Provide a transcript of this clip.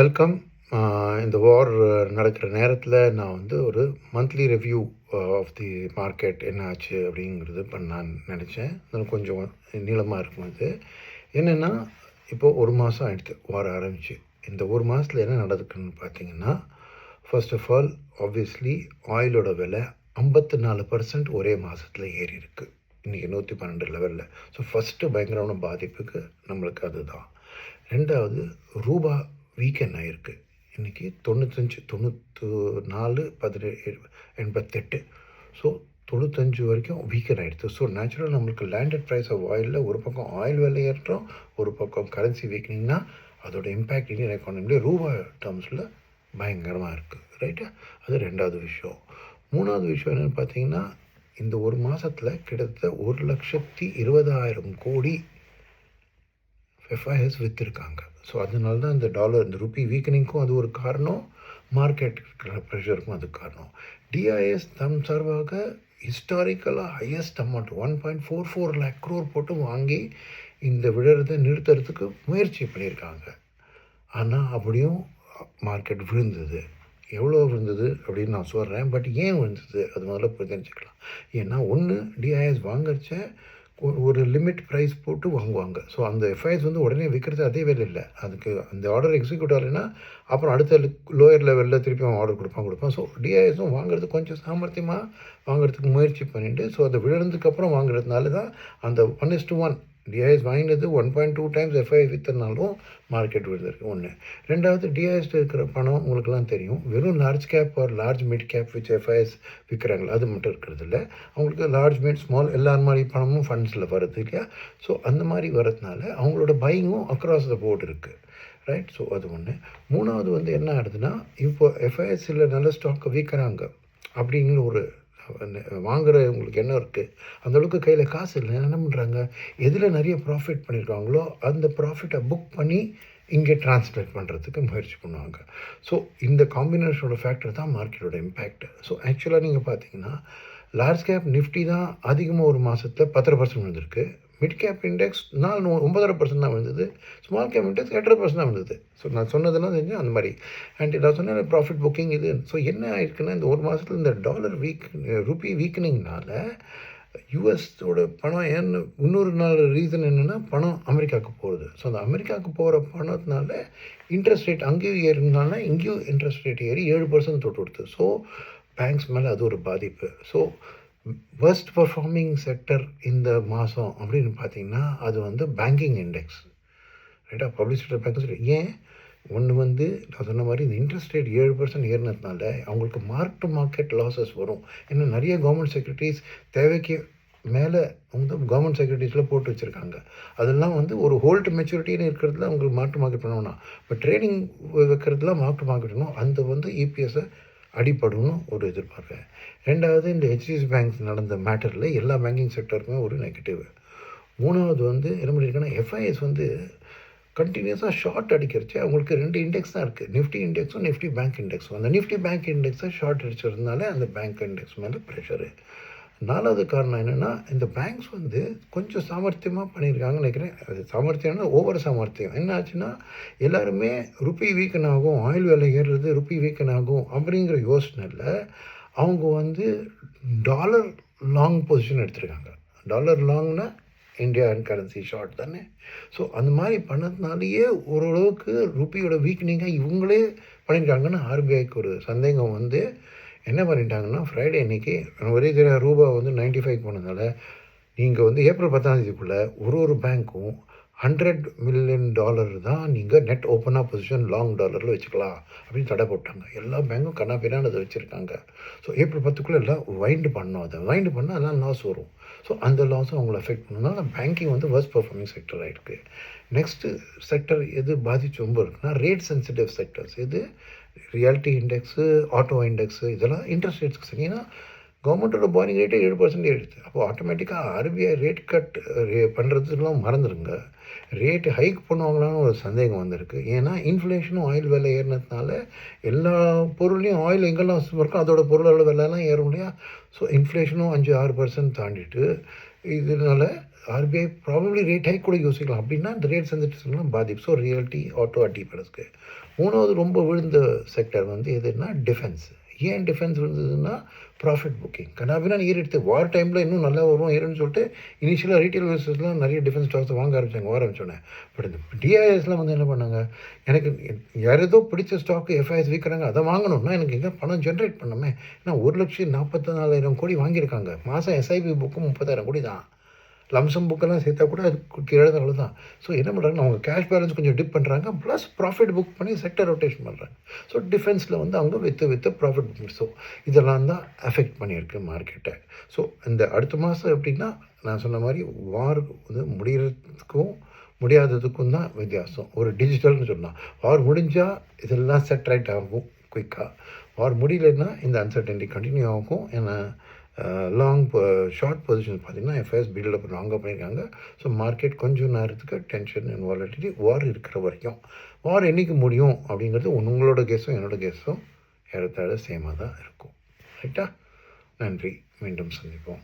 Welcome. இந்த வார் நடக்கிற நேரத்தில் நான் வந்து ஒரு monthly review of the market என்ன ஆச்சு அப்படிங்கிறது நான் நினச்சேன். அது கொஞ்சம் நீளமாக இருக்கும். அது என்னென்னா, இப்போது ஒரு மாதம் ஆகிடுது வார ஆரம்பிச்சு. இந்த ஒரு மாதத்தில் என்ன நடக்குதுன்னு பார்த்தீங்கன்னா, ஃபர்ஸ்ட் ஆஃப் ஆல் ஆப்வியஸ்லி ஆயிலோட விலை 54% ஒரே மாதத்தில் ஏறி இருக்குது. இன்றைக்கி 112 லெவலில். ஸோ ஃபஸ்ட்டு பயங்கரமான பாதிப்புக்கு நம்மளுக்கு அதுதான். ரெண்டாவது, ரூபா வீக்கெண்ட் ஆகிருக்கு. இன்றைக்கி 94, 17, 88. ஸோ 95 வரைக்கும் வீக்கெண்ட் ஆகிடுது. ஸோ நேச்சுரலாக நம்மளுக்கு லேண்டட் ப்ரைஸ் ஆஃப் ஆயிலில் ஒரு பக்கம் ஆயில் விலை ஏற்றம், ஒரு பக்கம் கரன்சி வீக்கனிங்னா அதோட இம்பேக்ட் இந்தியன் எக்கானமியில் ரூபா டேர்ம்ஸில் பயங்கரமாக இருக்குது. ரைட்டா? அது ரெண்டாவது விஷயம். மூணாவது விஷயம் என்னென்னு பார்த்தீங்கன்னா, இந்த ஒரு மாதத்தில் கிட்டத்தட்ட 1,20,000 கோடி எஃப்ஐஎஸ் விற்றுருக்காங்க. ஸோ அதனால தான் இந்த டாலர், இந்த ருப்பி வீக்கனிங்க்கும் அது ஒரு காரணம், மார்க்கெட் இருக்கிற ப்ரெஷருக்கும் அது காரணம். டிஐஎஸ் தம் சார்பாக ஹிஸ்டாரிக்கலாக ஹையஸ்ட் அமௌண்ட் 1.44 lakh crore போட்டு வாங்கி இந்த விழுறதை நிறுத்துறதுக்கு முயற்சி பண்ணியிருக்காங்க. ஆனால் அப்படியும் மார்க்கெட் விழுந்தது. எவ்வளோ விழுந்தது அப்படின்னு நான் சொல்கிறேன். பட் ஏன் விழுந்தது அது முதல்ல தெரிஞ்சுக்கலாம். ஏன்னா ஒன்று, டிஐஎஸ் வாங்கச்ச ஒரு லிமிட் ப்ரைஸ் போட்டு வாங்குவாங்க. ஸோ அந்த எஃப்ஐஎஸ் வந்து உடனே விற்கிறது அதே வேலை இல்லை. அதுக்கு அந்த ஆர்டர் எக்ஸிக்யூட் ஆகலைன்னா அப்புறம் அடுத்த லோயர் லெவலில் திருப்பி அவன் ஆர்டர் கொடுப்பான். ஸோ டிஐஎஸும் வாங்குறது கொஞ்சம் சாமர்த்தியமாக வாங்குறதுக்கு முயற்சி பண்ணிட்டு, ஸோ அதை விழுந்ததுக்கப்புறம் வாங்குறதுனால தான் அந்த 1:1 டிஐஎஸ் வாங்கினது 1.2 times எஃப்ஐ விற்றனாலும் மார்க்கெட் விழுந்திருக்கு. ஒன்று. ரெண்டாவது, டிஐஎஸ்ட்டு இருக்கிற பணம் உங்களுக்குலாம் தெரியும், வெறும் large cap or large mid cap which FIs விற்கிறாங்களா அது மட்டும் இருக்கிறது இல்லை. அவங்களுக்கு லார்ஜ் மிட் ஸ்மால் எல்லா மாதிரி பணமும் ஃபண்ட்ஸில் வருது இல்லையா? ஸோ அந்த மாதிரி வரதுனால அவங்களோட பையிங்கும் அக்ராஸ் த போர்டு இருக்குது. ரைட்? ஸோ அது ஒன்று. மூணாவது வந்து என்ன ஆகுதுன்னா, இப்போ எஃப்ஐஎஸ்ஸில் நல்ல ஸ்டாக்கை விற்கிறாங்க அப்படிங்கிற ஒரு வாங்குறவங்களுக்கு என்ன இருக்குது, அந்தளவுக்கு கையில் காசு இல்லை. என்ன பண்ணுறாங்க, எதில் நிறைய ப்ராஃபிட் பண்ணியிருக்காங்களோ அந்த ப்ராஃபிட்டை புக் பண்ணி இங்கே ட்ரான்ஸ்லேட் பண்ணுறதுக்கு முயற்சி பண்ணுவாங்க. ஸோ இந்த காம்பினேஷனோட ஃபேக்டர் தான் மார்க்கெட்டோட இம்பேக்ட். ஸோ ஆக்சுவலாக நீங்கள் பார்த்தீங்கன்னா, லார்ஜ் கேப் நிஃப்டி தான் அதிகமாக ஒரு மாதத்தில் 10% வந்திருக்கு. மிட் கேப் இண்டெக்ஸ் 9.5% தான் வந்தது. ஸ்மால் கேப் இண்டெக்ஸ் 8.5% தான் வந்தது. ஸோ நான் சொன்னதெல்லாம் தெரிஞ்சு அந்த மாதிரி. அண்ட் நான் சொன்ன ப்ராஃபிட் புக்கிங் இது. ஸோ என்ன ஆயிருக்குன்னா, இந்த ஒரு மாதத்தில் இந்த டாலர் ருப்பி வீக்கனிங்னால யூஎஸோட பணம் இன்னொரு நாள் ரீசன் என்னென்னா, பணம் அமெரிக்காவுக்கு போகுது. ஸோ அந்த அமெரிக்காவுக்கு போகிற பணத்தினால இன்ட்ரெஸ்ட் ரேட் அங்கேயும் ஏறினால இங்கேயும் இன்ட்ரெஸ்ட் ரேட் ஏறி 7% தொட்டு கொடுத்து. ஸோ பேங்க்ஸ் மேலே அது ஒரு பாதிப்பு. ஸோ வர்ஸ்ட் பர்ஃபார்மிங் செக்டர் இந்த மாதம் அப்படின்னு பார்த்தீங்கன்னா, அது வந்து பேங்கிங் இண்டெக்ஸ். ரைட்டா? Public sector banks. ஏன்? ஒன்று வந்து நான் சொன்ன மாதிரி இந்த இன்ட்ரெஸ்ட் ரேட் 7% ஏறினதுனால அவங்களுக்கு மார்க் டு மார்க்கெட் லாஸஸ் வரும். ஏன்னா நிறைய கவர்மெண்ட் செக்யூரிட்டிஸ் தேவைக்கு மேலே வந்து கவர்மெண்ட் செக்யூரிட்டிஸில் போட்டு வச்சுருக்காங்க. அதெல்லாம் வந்து ஒரு ஹோல்ட் மெச்சூரிட்டின்னு இருக்கிறதுல அவங்களுக்கு மார்க் டு மார்க்கெட் பண்ணணும்னா, இப்போ ட்ரேடிங் வைக்கிறதுல மார்க் டு மார்க்கெட் பண்ணணும். அந்த வந்து இபிஎஸ்ஸை அடிப்படணும் ஒரு எதிர்பார்ப்பேன். ரெண்டாவது, இந்த ஹெச்டிஎஃப்சி பேங்க்ஸ் நடந்த மேட்டரில் எல்லா பேங்கிங் செக்டருக்குமே ஒரு நெகட்டிவ். மூணாவது வந்து என்ன பண்ணியிருக்கேன்னா, எஃப்ஐஎஸ் வந்து கண்டினியூஸாக ஷார்ட் அடிக்கிறச்சு அவங்களுக்கு 2 இண்டெக்ஸ் தான் இருக்குது, நிஃப்டி இண்டெக்ஸும் நிஃப்டி பேங்க் இண்டெக்ஸும். அந்த நிஃப்டி பேங்க் இண்டெக்ஸை ஷார்ட் அடிச்சிருந்தாலே அந்த பேங்க் இண்டெக்ஸ் மேலே ப்ரெஷரு. நாலாவது காரணம் என்னென்னா, இந்த பேங்க்ஸ் வந்து கொஞ்சம் சாமர்த்தியமாக பண்ணியிருக்காங்கன்னு நினைக்கிறேன். அது சாமர்த்தியம்னா ஓவர் சாமர்த்தியம். என்ன ஆச்சுன்னா, எல்லாருமே ருப்பி வீக்கன் ஆகும், ஆயில் விலை ஏறுறது ருப்பி வீக்கன் ஆகும் அப்படிங்கிற யோசனையில் அவங்க வந்து டாலர் லாங் பொசிஷன் எடுத்திருக்காங்க. டாலர் லாங்னா இந்தியா அண்ட் கரன்சி ஷார்ட் தானே. ஸோ அந்த மாதிரி பண்ணதுனாலேயே ஓரளவுக்கு ருப்பியோட வீக்னிங்காக இவங்களே பண்ணியிருக்காங்கன்னு ஆர்பிஐக்கு ஒரு சந்தேகம் வந்து என்ன பண்ணிட்டாங்கன்னா, ஃப்ரைடே அன்றைக்கி ஒரே ரூபா வந்து 95 போனதுனால நீங்கள் வந்து ஏப்ரல் 10 ஒரு பேங்க்கும் $100 million தான் நீங்கள் நெட் ஓப்பனாக பொசிஷன் லாங் டாலரில் வச்சுக்கலாம் அப்படின்னு தடை போட்டாங்க. எல்லா பேங்க்கும் கண்ணாப்பினான்னு அதை வச்சுருக்காங்க. ஸோ ஏப்ரல் 10 எல்லாம் வைண்டு பண்ணோம். அதை வைண்டு பண்ணால் அதெல்லாம் லாஸ் வரும். ஸோ அந்த லாஸும் அவங்கள அஃபெக்ட் பண்ணதுனால பேங்கிங் வந்து வர்ஸ்ட் பர்ஃபார்மிங் செக்டர் ஆகிருக்கு. நெக்ஸ்ட்டு செக்டர் எது பாதிச்சு ரொம்ப இருக்குன்னா, ரேட் சென்சிட்டிவ் செக்டர்ஸ். இது ரியாலிட்டி இண்டெக்ஸு, ஆட்டோ இண்டெக்ஸு, இதெல்லாம் இன்ட்ரெஸ்ட் ரேட்ஸ்க்கு சரி. ஏன்னா கவர்மெண்ட்டோட பாரிங் ரேட்டே 7% ஏறிடுது. அப்போது ஆட்டோமேட்டிக்காக ஆர்பிஐ ரேட் கட் பண்ணுறதுலாம் மறந்துடுங்க. ரேட்டு ஹைக் பண்ணுவாங்களான்னு ஒரு சந்தேகம் வந்திருக்கு. ஏன்னா இன்ஃப்ளேஷனும் ஆயில் விலை ஏறினதுனால எல்லா பொருளையும் ஆயில் எங்கெல்லாம் இருக்கோ அதோட பொருளோட விலையெல்லாம் ஏறும் இல்லையா? ஸோ இன்ஃப்ளேஷனும் 5-6% தாண்டிட்டு இதனால ஆர்பிஐ ப்ராபப்ளி ரேட் ஹைக் கூட யோசிக்கலாம். அப்படின்னா இந்த ரேட் சென்சிட்டிவ்ஸ்லாம் பாதிப்பு. ஸோ ரியல்டி, ஆட்டோ, டிபிஎஸ்க்கு. 3வது ரொம்ப விழுந்த செக்டர் வந்து எதுன்னா டிஃபென்ஸ். ஏன் டிஃபென்ஸ் விழுந்ததுன்னா ப்ராஃபிட் புக்கிங். கனாபினா ஏறிடுது. வார் டைமில் இன்னும் நல்லா வரும் ஏறுன்னு சொல்லிட்டு இனிஷியலாக ரீட்டைல் இன்வெஸ்டர்ஸ்லாம் நிறைய டிஃபென்ஸ் ஸ்டாக்ஸ் வாங்க ஆரம்பிச்சாங்க, ஆரம்பிச்சோன்னே. பட் இந்த டிஐஎஸ்லாம் வந்து என்ன பண்ணாங்க, எனக்கு யார் ஏதோ பிடிச்ச ஸ்டாக்கு எஃப்ஐஎஸ் விற்கிறாங்க, அதை வாங்கணும்னா எனக்கு எங்கே பணம் ஜென்ரேட் பண்ணணுமே. ஏன்னா 1,44,000 கோடி வாங்கியிருக்காங்க. மாதம் எஸ்ஐபி புக்கு 30,000 கோடி தான். லம்சம் புக்கெல்லாம் சேர்த்தா கூட அது கீழே தான் அவ்வளோதான். ஸோ என்ன பண்ணுறாங்கன்னா அவங்க கேஷ் பேலன்ஸ் கொஞ்சம் டிப் பண்ணுறாங்க, ப்ளஸ் ப்ராஃபிட் புக் பண்ணி செக்டர் ரொட்டேஷன் பண்ணுறாங்க. ஸோ டிஃபென்ஸில் வந்து அவங்க விற்று ப்ராஃபிட் புக். ஸோ இதெல்லாம் தான் அஃபெக்ட் பண்ணியிருக்கு மார்க்கெட்டை. ஸோ இந்த அடுத்த மாதம் எப்படின்னா நான் சொன்ன மாதிரி வார் வந்து முடிகிறதுக்கும் முடியாததுக்கும் தான் வித்தியாசம். ஒரு டிஜிட்டல்னு சொன்னால் வார் முடிஞ்சால் இதெல்லாம் செட் ரைட் ஆகும் குயிக்காக. வார் முடியலன்னா இந்த அன்சர்டனிட்டி கண்டினியூ ஆகும். ஏன்னா ஷார்ட் பொசிஷன் பார்த்திங்கன்னா எஃப்ஐஎஸ் பில்டப் லாங்காக பண்ணியிருக்காங்க. ஸோ மார்க்கெட் கொஞ்சம் நேரத்துக்கு டென்ஷன் அண்ட் வாலட்டிலிட்டி வார் இருக்கிற வரைக்கும். வார் என்றைக்கு முடியும் அப்படிங்கிறது உங்களோட கெஸ்ஸும் என்னோட கெஸ்ஸும் ஏறத்தாழ சேமாக தான் இருக்கும். ரைட்டா? நன்றி. மீண்டும் சந்திப்போம்.